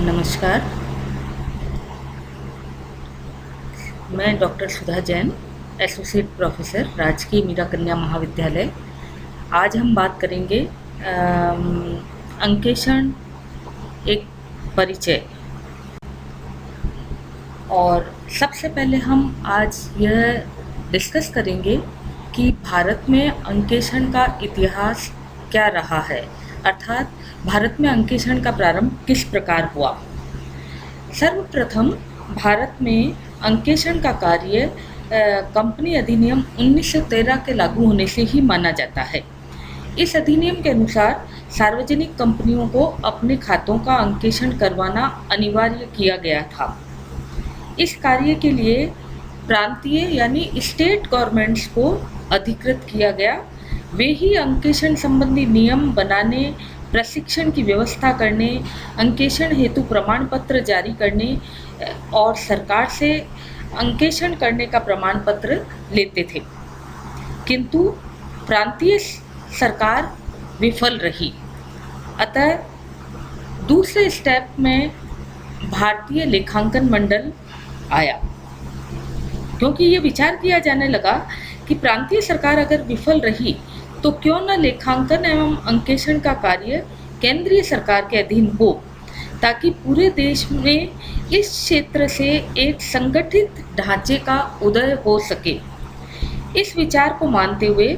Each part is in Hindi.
नमस्कार। मैं डॉक्टर सुधा जैन, एसोसिएट प्रोफेसर, राजकीय मीरा कन्या महाविद्यालय। आज हम बात करेंगे अंकेक्षण एक परिचय। और सबसे पहले हम आज यह डिस्कस करेंगे कि भारत में अंकेक्षण का इतिहास क्या रहा है, अर्थात भारत में अंकेक्षण का प्रारंभ किस प्रकार हुआ। सर्वप्रथम भारत में अंकेक्षण का कार्य कंपनी अधिनियम 1913 के लागू होने से ही माना जाता है। इस अधिनियम के अनुसार सार्वजनिक कंपनियों को अपने खातों का अंकेक्षण करवाना अनिवार्य किया गया था। इस कार्य के लिए प्रांतीय यानी स्टेट गवर्नमेंट्स को अधिकृत किया गया। वे ही अंकेक्षण संबंधी नियम बनाने, प्रशिक्षण की व्यवस्था करने, अंकेक्षण हेतु प्रमाण पत्र जारी करने और सरकार से अंकेक्षण करने का प्रमाण पत्र लेते थे। किंतु प्रांतीय सरकार विफल रही। अतः दूसरे स्टेप में भारतीय लेखांकन मंडल आया, क्योंकि ये विचार किया जाने लगा कि प्रांतीय सरकार अगर विफल रही तो क्यों न लेखांकन एवं अंकेक्षण का कार्य केंद्रीय सरकार के अधीन हो, ताकि पूरे देश में इस क्षेत्र से एक संगठित ढांचे का उदय हो सके। इस विचार को मानते हुए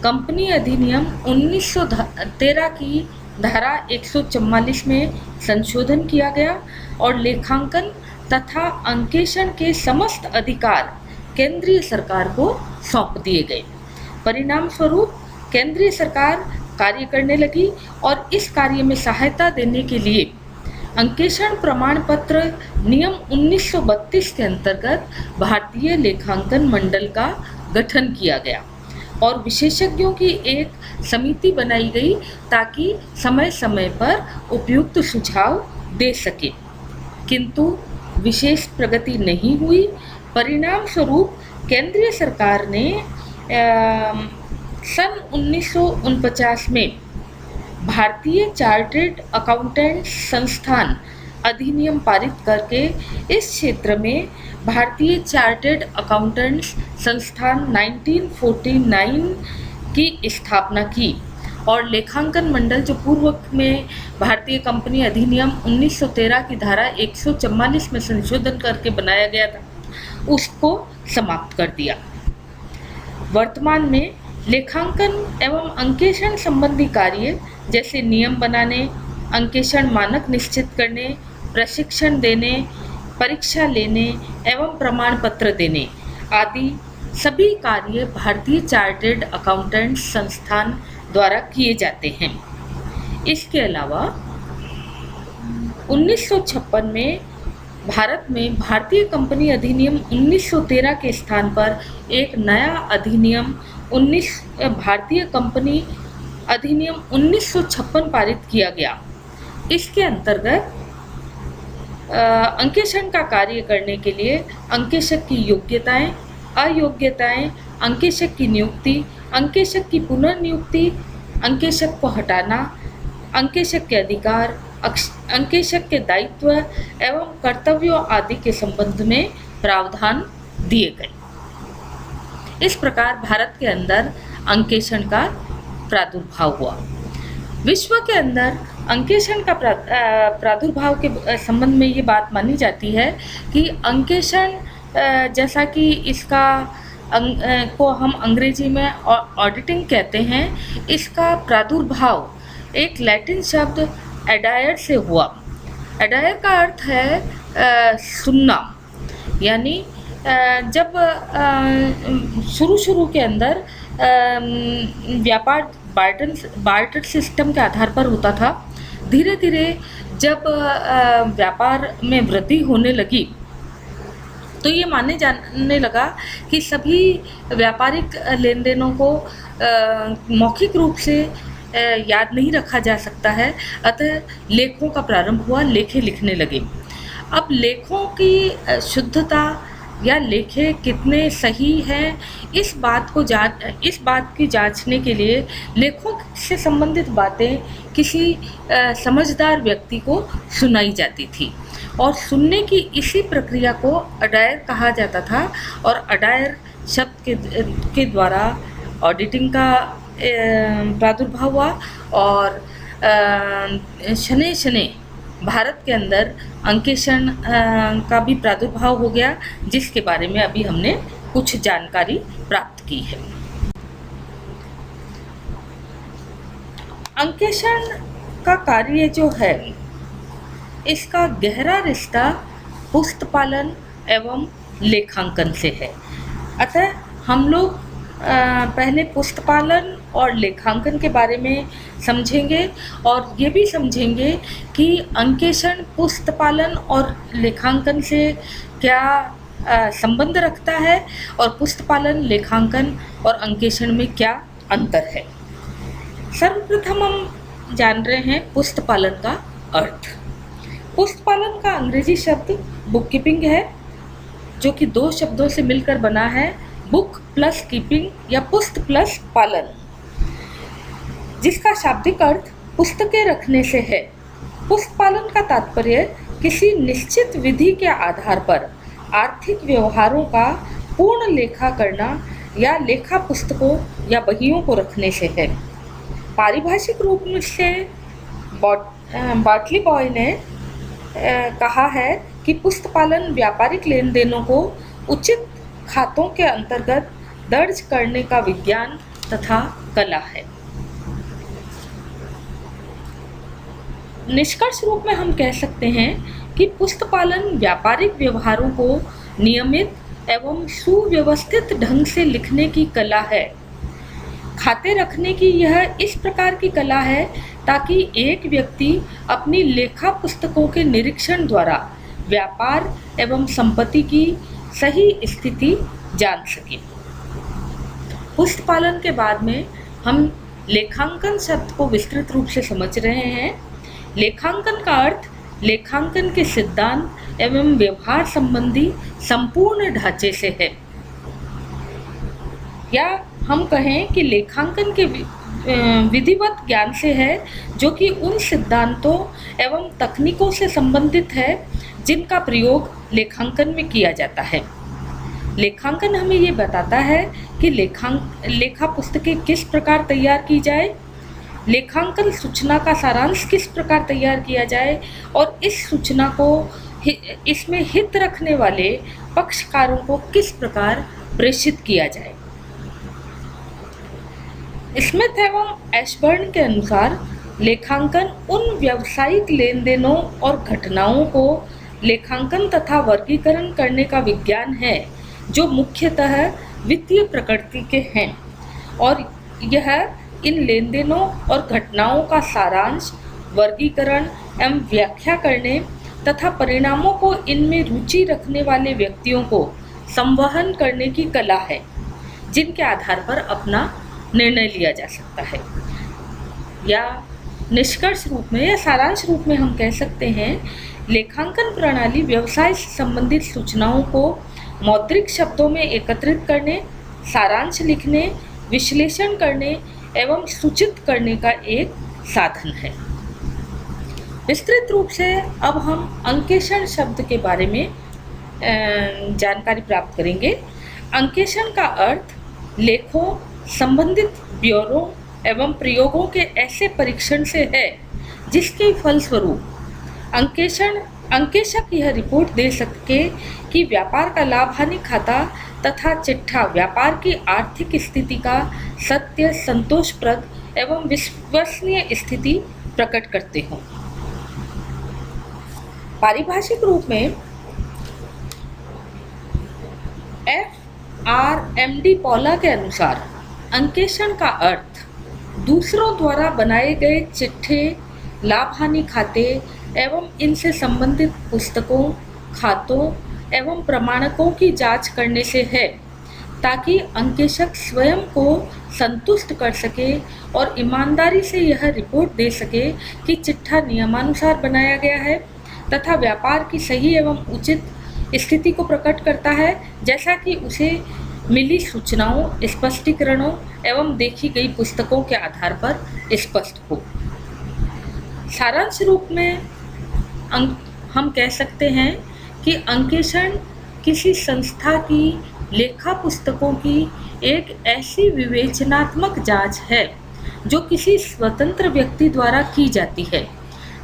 कंपनी अधिनियम 1913 की धारा 144 में संशोधन किया गया और लेखांकन तथा अंकेक्षण के समस्त अधिकार केंद्रीय सरकार को सौंप दिए गए। परिणाम स्वरूप केंद्रीय सरकार कार्य करने लगी और इस कार्य में सहायता देने के लिए अंकेक्षण प्रमाण पत्र नियम 1932 के अंतर्गत भारतीय लेखांकन मंडल का गठन किया गया और विशेषज्ञों की एक समिति बनाई गई, ताकि समय समय पर उपयुक्त सुझाव दे सके। किंतु विशेष प्रगति नहीं हुई। परिणाम स्वरूप केंद्रीय सरकार ने सन 1949 में भारतीय चार्टर्ड अकाउंटेंट संस्थान अधिनियम पारित करके इस क्षेत्र में भारतीय चार्टर्ड अकाउंटेंट्स संस्थान 1949 की स्थापना की और लेखांकन मंडल, जो पूर्व में भारतीय कंपनी अधिनियम 1913 की धारा 144 में संशोधन करके बनाया गया था, उसको समाप्त कर दिया। वर्तमान में लेखांकन एवं अंकेक्षण संबंधी कार्य जैसे नियम बनाने, अंकेक्षण मानक निश्चित करने, प्रशिक्षण देने, परीक्षा लेने एवं प्रमाण पत्र देने आदि सभी कार्य भारतीय चार्टर्ड अकाउंटेंट संस्थान द्वारा किए जाते हैं। इसके अलावा 1956 में भारत में भारतीय कंपनी अधिनियम 1913 के स्थान पर एक नया अधिनियम भारतीय कंपनी अधिनियम 1956 पारित किया गया। इसके अंतर्गत अंकेक्षण का कार्य करने के लिए अंकेक्षक की योग्यताएं, अयोग्यताएं, अंकेक्षक की नियुक्ति, अंकेक्षक की पुनर्नियुक्ति, अंकेक्षक को हटाना, अंकेक्षक के अधिकार, अंकेक्षक के दायित्व एवं कर्तव्यों आदि के संबंध में प्रावधान दिए गए। इस प्रकार भारत के अंदर अंकेक्षण का प्रादुर्भाव हुआ। विश्व के अंदर अंकेक्षण का प्रादुर्भाव के संबंध में ये बात मानी जाती है कि अंकेक्षण, जैसा कि इसका को हम अंग्रेजी में ऑडिटिंग कहते हैं, इसका प्रादुर्भाव एक लैटिन शब्द एडायर से हुआ। एडायर का अर्थ है सुनना, यानी जब शुरू के अंदर व्यापार बार्टर सिस्टम के आधार पर होता था। धीरे धीरे जब व्यापार में वृद्धि होने लगी तो ये माने जाने लगा कि सभी व्यापारिक लेन देनों को मौखिक रूप से याद नहीं रखा जा सकता है। अतः लेखों का प्रारंभ हुआ, लेखे लिखने लगे। अब लेखों की शुद्धता, या लेखे कितने सही हैं, इस बात की जांचने के लिए लेखों से संबंधित बातें किसी समझदार व्यक्ति को सुनाई जाती थी और सुनने की इसी प्रक्रिया को अडायर कहा जाता था। और अडायर शब्द के द्वारा ऑडिटिंग का प्रादुर्भाव हुआ और शनै शनै भारत के अंदर अंकेक्षण का भी प्रादुर्भाव हो गया, जिसके बारे में अभी हमने कुछ जानकारी प्राप्त की है। अंकेक्षण का कार्य जो है, इसका गहरा रिश्ता पुस्तपालन एवं लेखांकन से है। अतः हम लोग पहले पुस्तपालन और लेखांकन के बारे में समझेंगे और ये भी समझेंगे कि अंकेक्षण पुस्तपालन और लेखांकन से क्या संबंध रखता है और पुस्तपालन, लेखांकन और अंकेक्षण में क्या अंतर है। सर्वप्रथम हम जान रहे हैं पुस्तपालन का अर्थ। पुस्तपालन का अंग्रेजी शब्द बुक कीपिंग है, जो कि दो शब्दों से मिलकर बना है, बुक प्लस कीपिंग या पुस्त प्लस पालन, जिसका शाब्दिक अर्थ पुस्तकें रखने से है। पुस्तपालन का तात्पर्य किसी निश्चित विधि के आधार पर आर्थिक व्यवहारों का पूर्ण लेखा करना या लेखा पुस्तकों या बहियों को रखने से है। पारिभाषिक रूप से बार्टली बॉय ने कहा है कि पुस्तपालन व्यापारिक लेन देनों को उचित खातों के अंतर्गत दर्ज करने का विज्ञान तथा कला है। निष्कर्ष रूप में हम कह सकते हैं कि पुस्तपालन व्यापारिक व्यवहारों को नियमित एवं सुव्यवस्थित ढंग से लिखने की कला है। खाते रखने की यह इस प्रकार की कला है ताकि एक व्यक्ति अपनी लेखा पुस्तकों के निरीक्षण द्वारा व्यापार एवं संपत्ति की सही स्थिति जान सके। पुस्तपालन के बाद में हम लेखांकन शब्द को विस्तृत रूप से समझ रहे हैं। लेखांकन का अर्थ लेखांकन के सिद्धांत एवं व्यवहार संबंधी संपूर्ण ढांचे से है, या हम कहें कि लेखांकन के विधिवत ज्ञान से है, जो कि उन सिद्धांतों एवं तकनीकों से संबंधित है जिनका प्रयोग लेखांकन में किया जाता है। लेखांकन हमें ये बताता है कि लेखा पुस्तकें किस प्रकार तैयार की जाए, लेखांकन सूचना का सारांश किस प्रकार तैयार किया जाए और इस सूचना को इसमें हित रखने वाले पक्षकारों को किस प्रकार प्रेषित किया जाए। स्मिथ एवं एशबर्न के अनुसार लेखांकन उन व्यावसायिक लेन देनों और घटनाओं को लेखांकन तथा वर्गीकरण करने का विज्ञान है जो मुख्यतः वित्तीय प्रकृति के हैं, और यह इन लेन देनों और घटनाओं का सारांश, वर्गीकरण एवं व्याख्या करने तथा परिणामों को इनमें रुचि रखने वाले व्यक्तियों को संवहन करने की कला है, जिनके आधार पर अपना निर्णय लिया जा सकता है। या निष्कर्ष रूप में या सारांश रूप में हम कह सकते हैं, लेखांकन प्रणाली व्यवसाय से संबंधित सूचनाओं को मौद्रिक शब्दों में एकत्रित करने, सारांश लिखने, विश्लेषण करने एवं सूचित करने का एक साधन है। विस्तृत रूप से अब हम अंकेक्षण शब्द के बारे में जानकारी प्राप्त करेंगे। अंकेक्षण का अर्थ लेखों, संबंधित ब्यौरों एवं प्रयोगों के ऐसे परीक्षण से है जिसके फलस्वरूप अंकेक्षक यह रिपोर्ट दे सके कि व्यापार का लाभ हानि खाता तथा चिट्ठा व्यापार की आर्थिक स्थिति का सत्य, संतोषप्रद एवं विश्वसनीय स्थिति प्रकट करते हों। पारिभाषिक रूप में FRMD पॉला के अनुसार अंकेक्षण का अर्थ दूसरों द्वारा बनाए गए चिट्ठे, लाभ हानि खाते एवं इनसे संबंधित पुस्तकों, खातों एवं प्रमाणकों की जांच करने से है, ताकि अंकेक्षक स्वयं को संतुष्ट कर सके और ईमानदारी से यह रिपोर्ट दे सके कि चिट्ठा नियमानुसार बनाया गया है तथा व्यापार की सही एवं उचित स्थिति को प्रकट करता है जैसा कि उसे मिली सूचनाओं, स्पष्टीकरणों एवं देखी गई पुस्तकों के आधार पर स्पष्ट हो। सारांश रूप में हम कह सकते हैं कि अंकेक्षण किसी संस्था की लेखा पुस्तकों की एक ऐसी विवेचनात्मक जांच है जो किसी स्वतंत्र व्यक्ति द्वारा की जाती है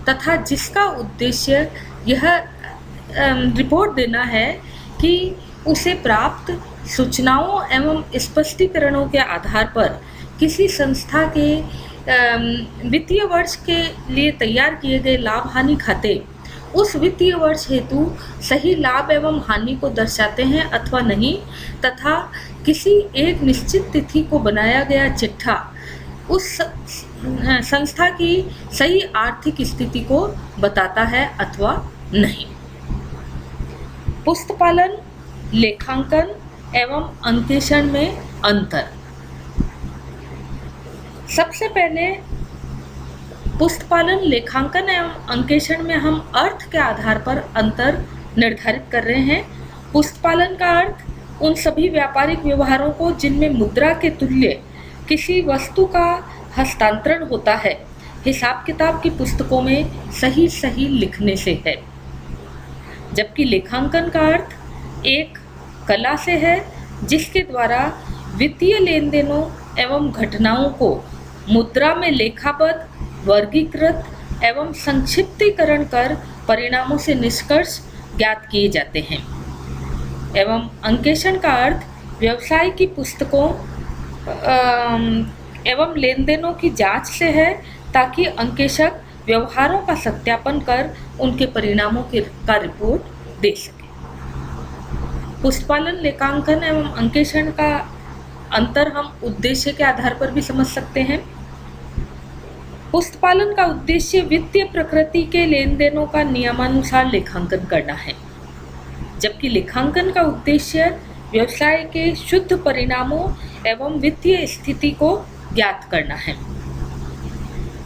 तथा जिसका उद्देश्य यह रिपोर्ट देना है कि उसे प्राप्त सूचनाओं एवं स्पष्टीकरणों के आधार पर किसी संस्था के वित्तीय वर्ष के लिए तैयार किए गए लाभ हानि खाते उस वित्तीय वर्ष हेतु सही लाभ एवं हानि को दर्शाते हैं अथवा नहीं, तथा किसी एक निश्चित तिथि को बनाया गया चिट्ठा उस संस्था की सही आर्थिक स्थिति को बताता है अथवा नहीं। पुस्तपालन, लेखांकन एवं अंकेक्षण में अंतर। सबसे पहले पुस्तपालन, लेखांकन एवं अंकेक्षण में हम अर्थ के आधार पर अंतर निर्धारित कर रहे हैं। पुस्तपालन का अर्थ उन सभी व्यापारिक व्यवहारों को जिनमें मुद्रा के तुल्य किसी वस्तु का हस्तांतरण होता है, हिसाब किताब की पुस्तकों में सही सही लिखने से है। जबकि लेखांकन का अर्थ एक कला से है जिसके द्वारा वित्तीय लेन देनों एवं घटनाओं को मुद्रा में लेखाबद्ध, वर्गीकृत एवं संक्षिप्तीकरण कर परिणामों से निष्कर्ष ज्ञात किए जाते हैं। एवं अंकेक्षण का अर्थ व्यवसाय की पुस्तकों एवं लेन देनों की जांच से है ताकि अंकेक्षक व्यवहारों का सत्यापन कर उनके परिणामों का रिपोर्ट दे सके। पुस्तपालन, लेखांकन एवं अंकेक्षण का अंतर हम उद्देश्य के आधार पर भी समझ सकते हैं। पुस्तपालन का उद्देश्य वित्तीय प्रकृति के लेन देनों का नियमानुसार लेखांकन करना है, जबकि लेखांकन का उद्देश्य व्यवसाय के शुद्ध परिणामों एवं वित्तीय स्थिति को ज्ञात करना है।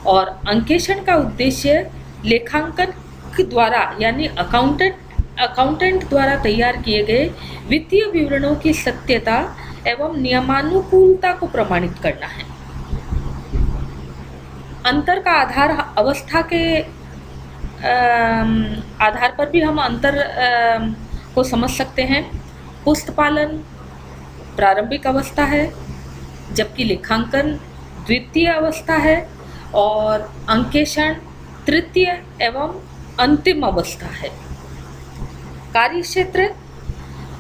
और अंकेक्षण का उद्देश्य लेखांकन द्वारा यानी अकाउंटेंट द्वारा तैयार किए गए वित्तीय विवरणों की सत्यता एवं नियमानुकूलता को प्रमाणित करना है। अंतर का आधार अवस्था के आधार पर भी हम अंतर को समझ सकते हैं। पुस्तपालन प्रारंभिक अवस्था है, जबकि लेखांकन द्वितीय अवस्था है और अंकेक्षण तृतीय एवं अंतिम अवस्था है। कार्यक्षेत्र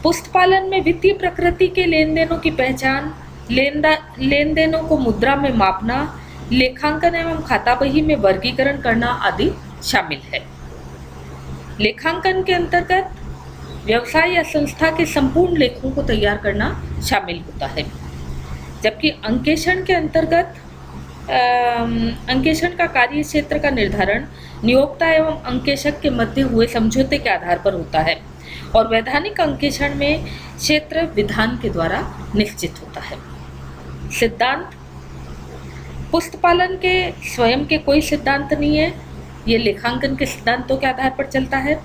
पुस्तपालन में वित्तीय प्रकृति के लेन देनों की पहचान, लेन देनों को मुद्रा में मापना, लेखांकन एवं खाता बही में वर्गीकरण करना आदि शामिल है। लेखांकन के अंतर्गत व्यवसाय या संस्था के संपूर्ण लेखों को तैयार करना शामिल होता है, जबकि अंकेक्षण के अंतर्गत अंकेक्षण का कार्य क्षेत्र का निर्धारण नियोक्ता एवं अंकेक्षक के मध्य हुए समझौते के आधार पर होता है और वैधानिक अंकेक्षण में क्षेत्र विधान के द्वारा निश्चित होता है। सिद्धांत पुस्तपालन के स्वयं के कोई सिद्धांत नहीं है, ये लेखांकन के सिद्धांतों के आधार पर चलता है।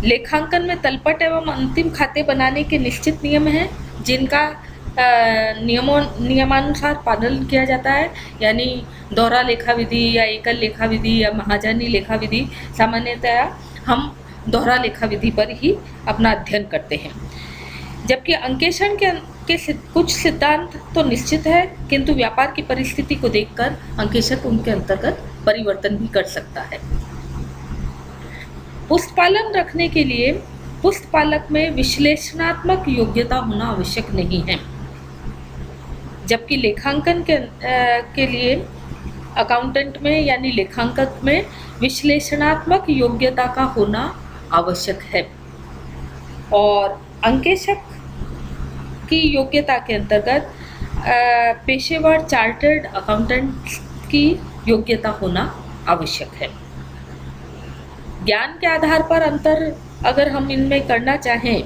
लेखांकन में तलपट एवं अंतिम खाते बनाने के निश्चित नियम हैं जिनका नियमानुसार पालन किया जाता है, यानी दोहरा लेखा विधि या एकल लेखा विधि या महाजनी लेखा विधि। सामान्यतया हम दोहरा लेखा विधि पर ही अपना अध्ययन करते हैं, जबकि अंकेक्षण के कुछ सिद्धांत तो निश्चित है, किंतु व्यापार की परिस्थिति को देखकर अंकेक्षक उनके अंतर्गत परिवर्तन भी कर सकता है। पुस्तपालन रखने के लिए पुस्तपालक में विश्लेषणात्मक योग्यता होना आवश्यक नहीं है, जबकि लेखांकन के लिए अकाउंटेंट में यानी लेखांकन में विश्लेषणात्मक योग्यता का होना आवश्यक है। और अंकेक्षक की योग्यता के अंतर्गत पेशेवर चार्टर्ड अकाउंटेंट की योग्यता होना आवश्यक है। ज्ञान के आधार पर अंतर अगर हम इनमें करना चाहें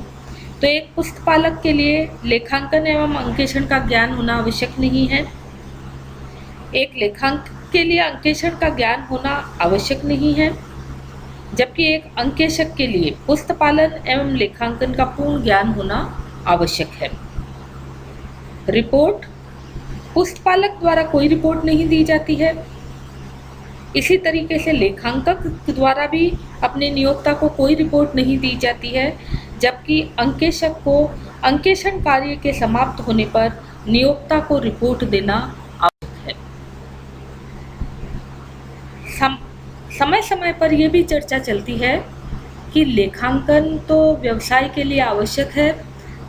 तो एक पुस्तपालक के लिए लेखांकन एवं अंकेक्षण का ज्ञान होना आवश्यक नहीं है। एक लेखांकन के लिए अंकेक्षण का ज्ञान होना आवश्यक नहीं है। जबकि एक अंकेशक के लिए पुस्तपालन एवं लेखांकन का पूर्ण ज्ञान होना आवश्यक है। रिपोर्ट, पुस्तपालक द्वारा कोई रिपोर्ट नहीं दी जाती है। इसी तरीके से लेखांकक द्वारा भी अपने नियोक्ता को कोई रिपोर्ट नहीं दी जाती है, जबकि अंकेशक को अंकेषण कार्य के समाप्त होने पर नियोक्ता को रिपोर्ट देना आवश्यक है। समय समय पर यह भी चर्चा चलती है कि लेखांकन तो व्यवसाय के लिए आवश्यक है,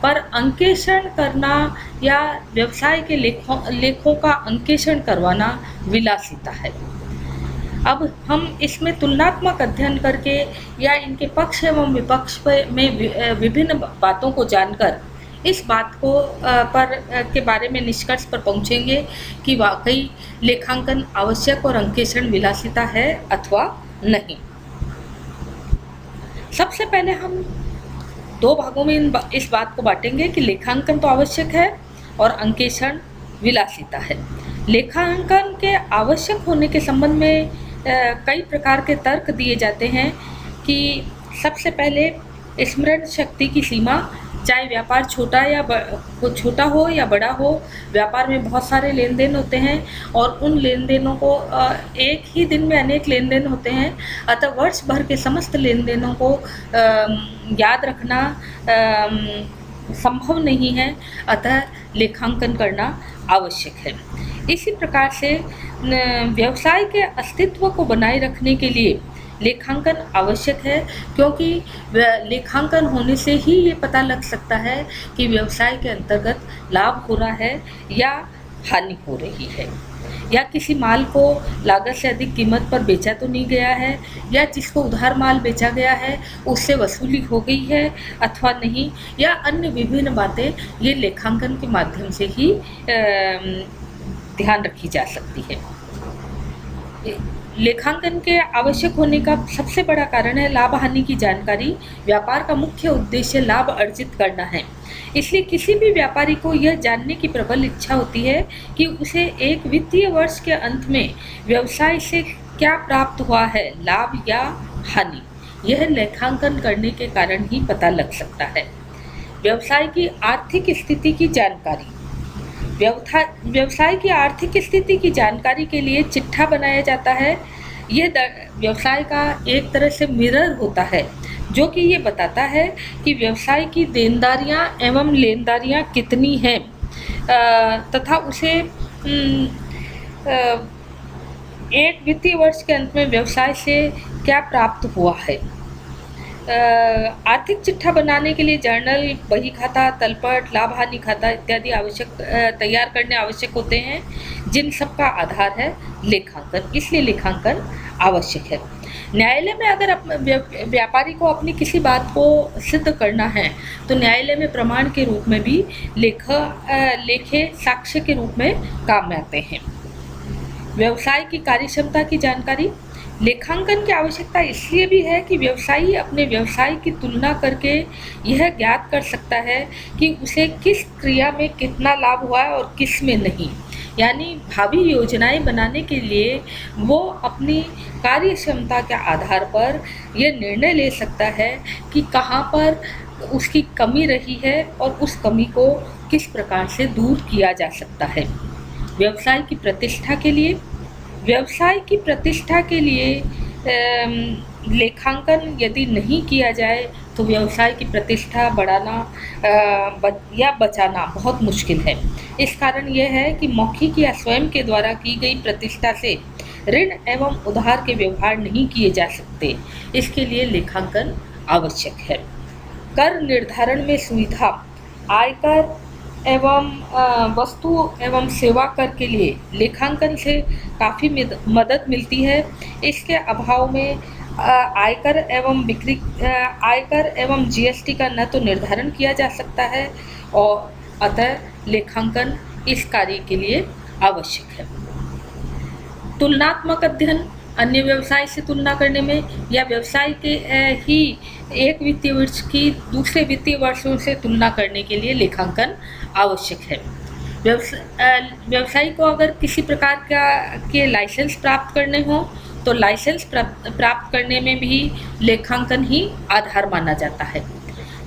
पर अंकेषण करना या व्यवसाय के लेखों का अंकेषण करवाना विलासिता है। अब हम इसमें तुलनात्मक अध्ययन करके या इनके पक्ष एवं विपक्ष में विभिन्न बातों को जानकर इस बात को के बारे में निष्कर्ष पर पहुंचेंगे कि वाकई लेखांकन आवश्यक और अंकेषण विलासिता है अथवा नहीं। सबसे पहले हम दो भागों में इस बात को बांटेंगे कि लेखांकन तो आवश्यक है और अंकेषण विलासिता है। लेखांकन के आवश्यक होने के संबंध में कई प्रकार के तर्क दिए जाते हैं कि सबसे पहले स्मरण शक्ति की सीमा, चाहे व्यापार छोटा हो या बड़ा हो, व्यापार में बहुत सारे लेन देन होते हैं और उन लेन देनों को एक ही दिन में अनेक लेन देन होते हैं, अतः वर्ष भर के समस्त लेन देनों को याद रखना संभव नहीं है, अतः लेखांकन करना आवश्यक है। इसी प्रकार से व्यवसाय के अस्तित्व को बनाए रखने के लिए लेखांकन आवश्यक है, क्योंकि लेखांकन होने से ही ये पता लग सकता है कि व्यवसाय के अंतर्गत लाभ हो रहा है या हानि हो रही है, या किसी माल को लागत से अधिक कीमत पर बेचा तो नहीं गया है, या जिसको उधार माल बेचा गया है उससे वसूली हो गई है अथवा नहीं, या अन्य विभिन्न बातें ये लेखांकन के माध्यम से ही ध्यान रखी जा सकती है। लेखांकन के आवश्यक होने का सबसे बड़ा कारण है लाभ हानि की जानकारी। व्यापार का मुख्य उद्देश्य लाभ अर्जित करना है, इसलिए किसी भी व्यापारी को यह जानने की प्रबल इच्छा होती है कि उसे एक वित्तीय वर्ष के अंत में व्यवसाय से क्या प्राप्त हुआ है, लाभ या हानि। यह लेखांकन करने के कारण ही पता लग सकता है। व्यवसाय की आर्थिक स्थिति की जानकारी, व्यवसाय की आर्थिक स्थिति की जानकारी के लिए चिट्ठा बनाया जाता है। यह व्यवसाय का एक तरह से मिरर होता है, जो कि ये बताता है कि व्यवसाय की देनदारियां एवं लेनदारियां कितनी हैं, तथा उसे एक वित्तीय वर्ष के अंत में व्यवसाय से क्या प्राप्त हुआ है। आर्थिक चिट्ठा बनाने के लिए जर्नल, बही खाता, तलपट, लाभ हानि खाता इत्यादि तैयार करने आवश्यक होते हैं, जिन सब का आधार है लेखांकन। इसलिए लेखांकन आवश्यक है। न्यायालय में अगर व्यापारी को अपनी किसी बात को सिद्ध करना है तो न्यायालय में प्रमाण के रूप में भी लेखे साक्ष्य के रूप में काम में आते हैं। व्यवसाय की कार्यक्षमता की जानकारी, लेखांकन की आवश्यकता इसलिए भी है कि व्यवसायी अपने व्यवसाय की तुलना करके यह ज्ञात कर सकता है कि उसे किस क्रिया में कितना लाभ हुआ है और किस में नहीं। यानी भावी योजनाएं बनाने के लिए वो अपनी कार्य क्षमता के आधार पर यह निर्णय ले सकता है कि कहाँ पर उसकी कमी रही है और उस कमी को किस प्रकार से दूर किया जा सकता है। व्यवसाय की प्रतिष्ठा के लिए, व्यवसाय की प्रतिष्ठा के लिए लेखांकन यदि नहीं किया जाए तो व्यवसाय की प्रतिष्ठा बढ़ाना या बचाना बहुत मुश्किल है। इस कारण यह है कि मौखिक या स्वयं के द्वारा की गई प्रतिष्ठा से ऋण एवं उधार के व्यवहार नहीं किए जा सकते। इसके लिए लेखांकन आवश्यक है। कर निर्धारण में सुविधा, आयकर एवं वस्तु एवं सेवा कर के लिए लेखांकन से काफ़ी मदद मिलती है। इसके अभाव में आयकर एवं जीएसटी का न तो निर्धारण किया जा सकता है और अतः लेखांकन इस कार्य के लिए आवश्यक है। तुलनात्मक अध्ययन, अन्य व्यवसाय से तुलना करने में या व्यवसाय के ही एक वित्तीय वर्ष की दूसरे वित्तीय वर्षों से तुलना करने के लिए लेखांकन आवश्यक है। व्यवसायी को अगर किसी प्रकार के लाइसेंस प्राप्त करने हो तो लाइसेंस प्राप्त करने में भी लेखांकन ही आधार माना जाता है।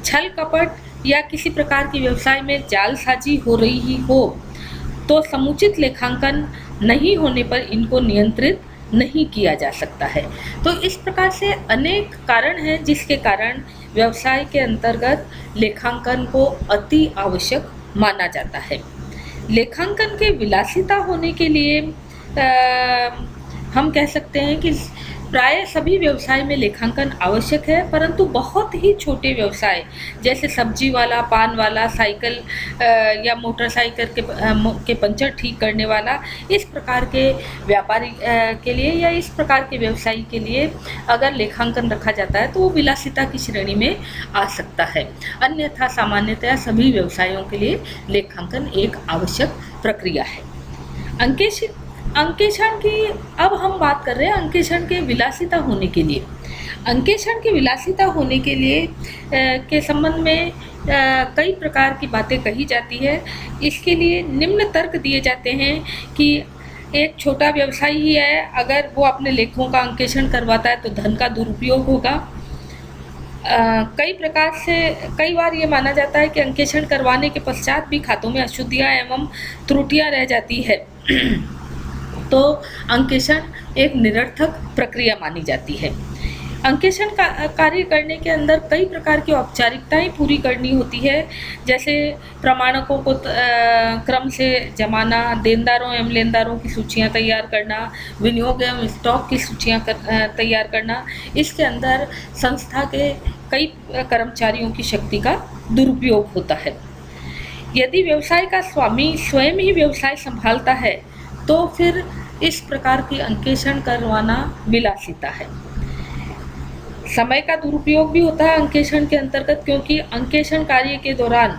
छल कपट या किसी प्रकार की व्यवसाय में जालसाजी हो रही ही हो तो समुचित लेखांकन नहीं होने पर इनको नियंत्रित नहीं किया जा सकता है। तो इस प्रकार से अनेक कारण हैं जिसके कारण व्यवसाय के अंतर्गत लेखांकन को अति आवश्यक माना जाता है। लेखांकन के विलासिता होने के लिए हम कह सकते हैं कि प्राय सभी व्यवसाय में लेखांकन आवश्यक है, परंतु बहुत ही छोटे व्यवसाय जैसे सब्जी वाला, पान वाला, साइकिल या मोटरसाइकिल के पंचर ठीक करने वाला, इस प्रकार के व्यापारी के लिए या इस प्रकार के व्यवसायी के लिए अगर लेखांकन रखा जाता है तो वो विलासिता की श्रेणी में आ सकता है। अन्यथा सामान्यतया सभी व्यवसायों के लिए लेखांकन एक आवश्यक प्रक्रिया है। अंकेक्षण की अब हम बात कर रहे हैं अंकेक्षण के विलासिता होने के लिए। अंकेक्षण की विलासिता होने के लिए के संबंध में कई प्रकार की बातें कही जाती है। इसके लिए निम्न तर्क दिए जाते हैं कि एक छोटा व्यवसायी ही है, अगर वो अपने लेखों का अंकेक्षण करवाता है तो धन का दुरुपयोग होगा। कई बार ये माना जाता है कि अंकेक्षण करवाने के पश्चात भी खातों में अशुद्धियाँ एवं त्रुटियाँ रह जाती है तो अंकेक्षण एक निरर्थक प्रक्रिया मानी जाती है। अंकेक्षण कार्य करने के अंदर कई प्रकार की औपचारिकताएं पूरी करनी होती है, जैसे प्रमाणकों को क्रम से जमाना, देनदारों एवं लेनदारों की सूचियां तैयार करना, विनियोग एवं स्टॉक की सूचियां तैयार करना। इसके अंदर संस्था के कई कर्मचारियों की शक्ति का दुरुपयोग होता है। यदि व्यवसाय का स्वामी स्वयं ही व्यवसाय संभालता है तो फिर इस प्रकार की अंकेक्षण करवाना विलासिता है। समय का दुरुपयोग भी होता है अंकेक्षण के अंतर्गत, क्योंकि अंकेक्षण कार्य के दौरान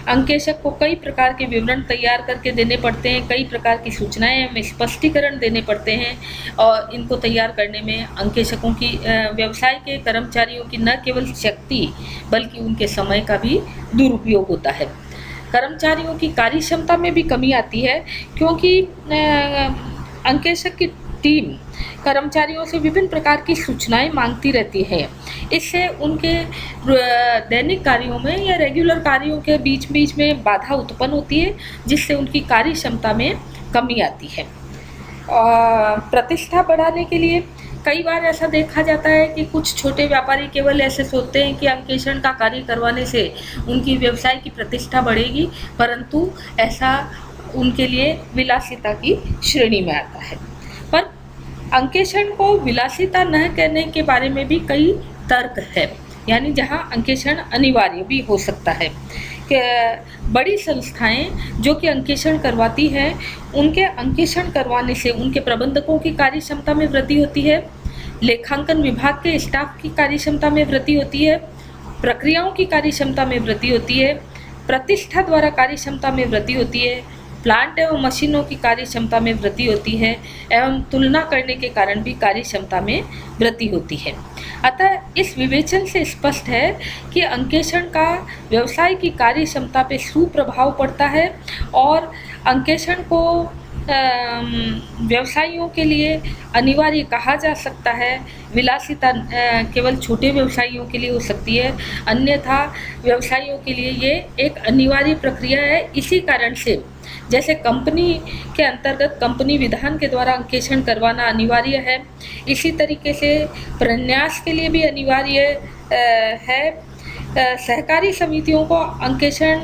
अंकेक्षक को कई प्रकार के विवरण तैयार करके देने पड़ते हैं, कई प्रकार की सूचनाएं एवं स्पष्टीकरण देने पड़ते हैं और इनको तैयार करने में अंकेक्षकों की व्यवसाय के कर्मचारियों की न केवल शक्ति बल्कि उनके समय का भी दुरुपयोग होता है। कर्मचारियों की कार्यक्षमता में भी कमी आती है, क्योंकि अंकेक्षक की टीम कर्मचारियों से विभिन्न प्रकार की सूचनाएं मांगती रहती है। इससे उनके दैनिक कार्यों में या रेगुलर कार्यों के बीच बीच में बाधा उत्पन्न होती है, जिससे उनकी कार्यक्षमता में कमी आती है। प्रतिष्ठा बढ़ाने के लिए कई बार ऐसा देखा जाता है कि कुछ छोटे व्यापारी केवल ऐसे सोचते हैं कि अंकेक्षण का कार्य करवाने से उनकी व्यवसाय की प्रतिष्ठा बढ़ेगी, परंतु ऐसा उनके लिए विलासिता की श्रेणी में आता है। पर अंकेक्षण को विलासिता न कहने के बारे में भी कई तर्क है, यानी जहां अंकेक्षण अनिवार्य भी हो सकता है। बड़ी संस्थाएं जो कि अंकेक्षण करवाती हैं, उनके अंकेक्षण करवाने से उनके प्रबंधकों की कार्यक्षमता में वृद्धि होती है, लेखांकन विभाग के स्टाफ की कार्यक्षमता में वृद्धि होती है, प्रक्रियाओं की कार्यक्षमता में वृद्धि होती है, प्रतिष्ठा द्वारा कार्यक्षमता में वृद्धि होती है, प्लांट एवं मशीनों की कार्यक्षमता में वृद्धि होती है एवं तुलना करने के कारण भी कार्यक्षमता में वृद्धि होती है। अतः इस विवेचन से स्पष्ट है कि अंकेक्षण का व्यवसाय की कार्यक्षमता पर सुप्रभाव पड़ता है और अंकेक्षण को व्यवसायियों के लिए अनिवार्य कहा जा सकता है। विलासिता केवल छोटे व्यवसायियों के लिए हो सकती है, अन्यथा व्यवसायियों के लिए ये एक अनिवार्य प्रक्रिया है। इसी कारण से जैसे कंपनी के अंतर्गत कंपनी विधान के द्वारा अंकेक्षण करवाना अनिवार्य है, इसी तरीके से प्रन्यास के लिए भी अनिवार्य है। सहकारी समितियों को अंकेक्षण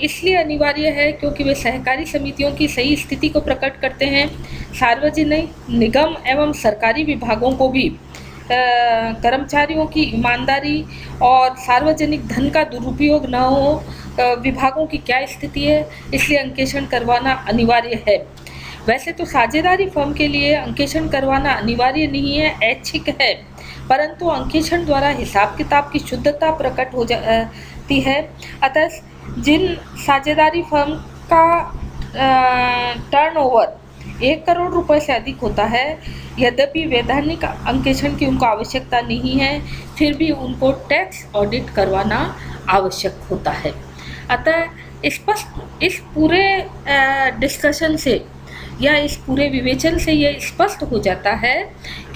इसलिए अनिवार्य है क्योंकि वे सहकारी समितियों की सही स्थिति को प्रकट करते हैं। सार्वजनिक, निगम एवं सरकारी विभागों को भी कर्मचारियों की ईमानदारी और सार्वजनिक धन का दुरुपयोग न हो, विभागों की क्या स्थिति है, इसलिए अंकेक्षण करवाना अनिवार्य है। वैसे तो साझेदारी फर्म के लिए अंकेक्षण करवाना अनिवार्य नहीं है, ऐच्छिक है, परंतु अंकेक्षण द्वारा हिसाब किताब की शुद्धता प्रकट हो जाती है। अतः जिन साझेदारी फर्म का टर्नओवर 1 करोड़ रुपए से अधिक होता है, यद्यपि वैधानिक अंकेक्षण की उनको आवश्यकता नहीं है, फिर भी उनको टैक्स ऑडिट करवाना आवश्यक होता है। अतः स्पष्ट इस पूरे डिस्कशन से या इस पूरे विवेचन से यह स्पष्ट हो जाता है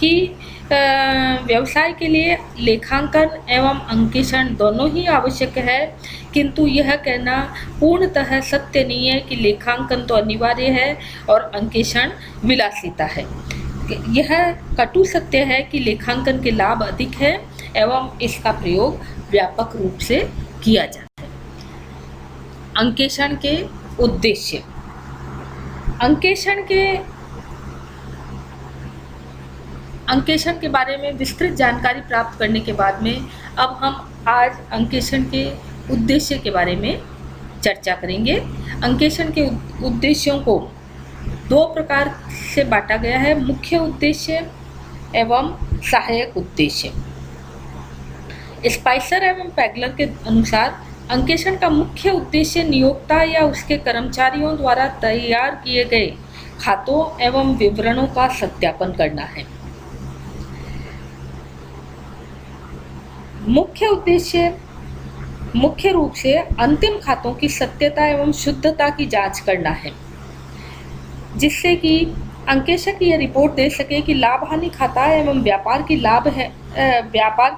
कि व्यवसाय के लिए लेखांकन एवं अंकेक्षण दोनों ही आवश्यक है, किंतु यह कहना पूर्णतः सत्य नहीं है कि लेखांकन तो अनिवार्य है और अंकेक्षण विलासिता है। यह कटु सत्य है कि लेखांकन के लाभ अधिक है एवं इसका प्रयोग व्यापक रूप से किया जाता है। अंकेक्षण के उद्देश्य। अंकेक्षण के बारे में विस्तृत जानकारी प्राप्त करने के बाद में अब हम आज अंकेक्षण के उद्देश्य के बारे में चर्चा करेंगे। अंकेक्षण के उद्देश्यों को दो प्रकार से बांटा गया है, मुख्य उद्देश्य एवं सहायक उद्देश्य। स्पाइसर एवं पैगलर के अनुसार अंकेक्षण का मुख्य उद्देश्य नियोक्ता या उसके कर्मचारियों द्वारा तैयार किए गए खातों एवं विवरणों का सत्यापन करना है। मुख्य उद्देश्य मुख्य रूप से अंतिम खातों की सत्यता एवं शुद्धता की जांच करना है, जिससे कि अंकेक्षक यह रिपोर्ट दे सके कि लाभ हानि खाता एवं व्यापार की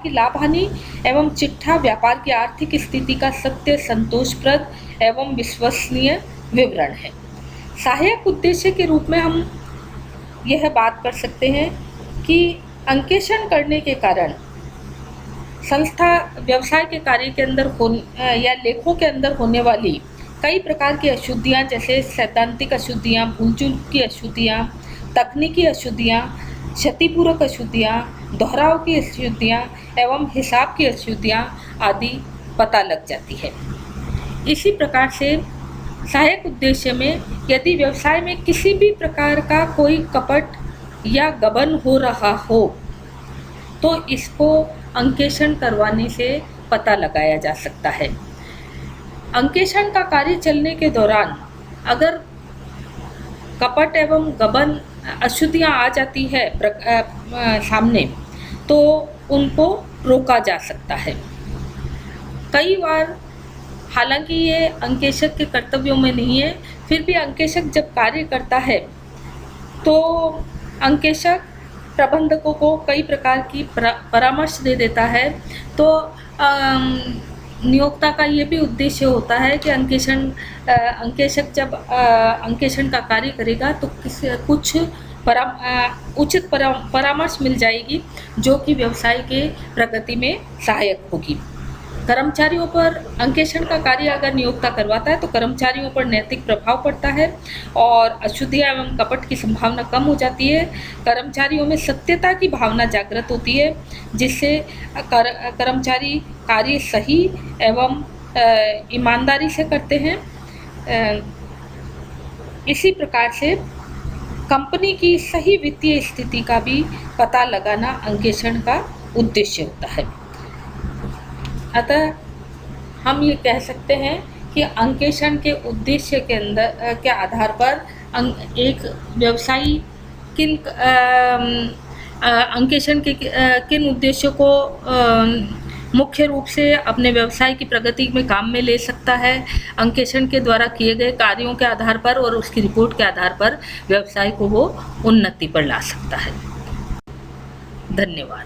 लाभ हानि एवं चिट्ठा व्यापार की आर्थिक स्थिति का सत्य, संतोषप्रद एवं विश्वसनीय विवरण है। सहायक उद्देश्य के रूप में हम यह बात कर सकते हैं कि अंकेक्षण करने के कारण संस्था व्यवसाय के कार्य के अंदर या लेखों के अंदर होने वाली कई प्रकार की अशुद्धियाँ, जैसे सैद्धांतिक अशुद्धियाँ, भूल चूक की अशुद्धियाँ, तकनीकी अशुद्धियाँ, क्षतिपूरक अशुद्धियाँ, दोहराव की अशुद्धियाँ एवं हिसाब की अशुद्धियाँ आदि पता लग जाती है। इसी प्रकार से सहायक उद्देश्य में यदि व्यवसाय में किसी भी प्रकार का कोई कपट या गबन हो रहा हो तो इसको अंकेक्षण करवाने से पता लगाया जा सकता है। अंकेक्षण का कार्य चलने के दौरान अगर कपट एवं गबन अशुद्धियाँ आ जाती है सामने तो उनको रोका जा सकता है। कई बार हालांकि ये अंकेक्षक के कर्तव्यों में नहीं है, फिर भी अंकेक्षक जब कार्य करता है तो अंकेक्षक प्रबंधकों को कई प्रकार की परामर्श दे देता है। तो नियोक्ता का ये भी उद्देश्य होता है कि अंकेक्षक जब अंकेक्षण का कार्य करेगा तो कुछ उचित परामर्श मिल जाएगी जो कि व्यवसाय के प्रगति में सहायक होगी। कर्मचारियों पर अंकेक्षण का कार्य अगर नियोक्ता करवाता है तो कर्मचारियों पर नैतिक प्रभाव पड़ता है और अशुद्धियाँ एवं कपट की संभावना कम हो जाती है। कर्मचारियों में सत्यता की भावना जागृत होती है, जिससे कर्मचारी कार्य सही एवं ईमानदारी से करते हैं। इसी प्रकार से कंपनी की सही वित्तीय स्थिति का भी पता लगाना अंकेक्षण का उद्देश्य होता है। अतः हम ये कह सकते हैं कि अंकेक्षण के उद्देश्य के आधार पर एक व्यवसायी अंकेक्षण के किन उद्देश्यों को मुख्य रूप से अपने व्यवसाय की प्रगति में काम में ले सकता है, अंकेक्षण के द्वारा किए गए कार्यों के आधार पर और उसकी रिपोर्ट के आधार पर व्यवसाय को वो उन्नति पर ला सकता है। धन्यवाद।